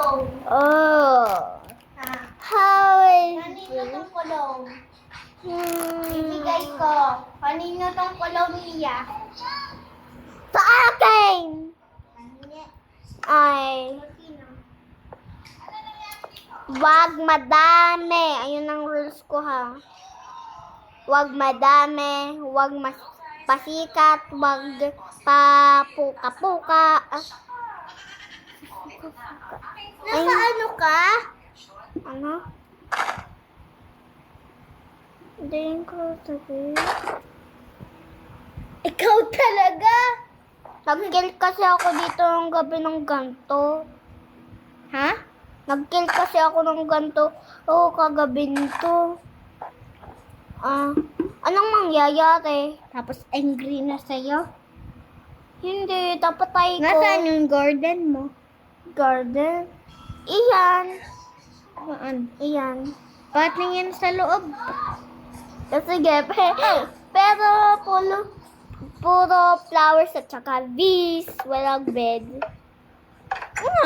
kulong. Oh. Ha? How is Kanino it? tong kulong? Hmm. Ibigay ko. Kanino tong kulong niya? Sa akin! Kanino? Ay, Sino? wag madami. Ayun ang rules ko ha. Wag madami, wag mas pasikat, wag papuka-puka. Nasa ano ka? Ano? Hindi ko sabi. Ikaw talaga? Nag-kill kasi ako dito ng gabi ng ganto. Ha? Nag-kill kasi ako ng ganto. Oo, kagabi nito. Anong mangyayari? Tapos angry na sa'yo? Hindi, papatay ko. Nasaan yung garden mo? Garden? Iyan. Saan? Iyan. Patingin sa loob. Sige, pero puro flowers at saka bees. Walang bed.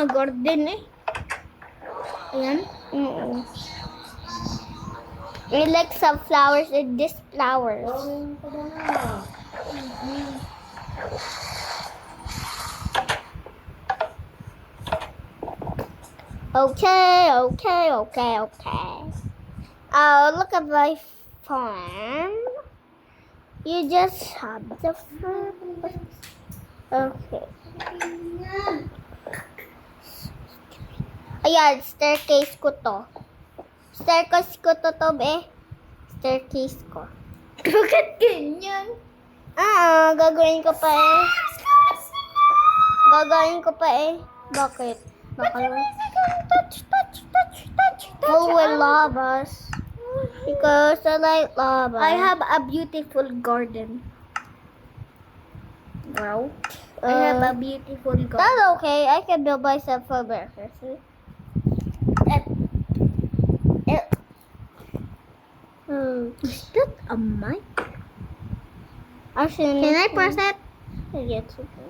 Garden eh. Ayan. Mm. I like some flowers and these flowers. Okay. Oh, look at my farm. You just have the farm. Okay. Ayan, staircase ko to. Staircase ko to, be. Staircase ko. Bakit ganyan? Gagawin ko pa eh. Gagawin ko pa eh. Bakit? Touch. Full with lavas. Because I like lava. I have a beautiful garden. Wow. I have a beautiful garden. That's okay. I can build myself a breakfast. Is that a mic? Actually, Can I press it? Yes, okay.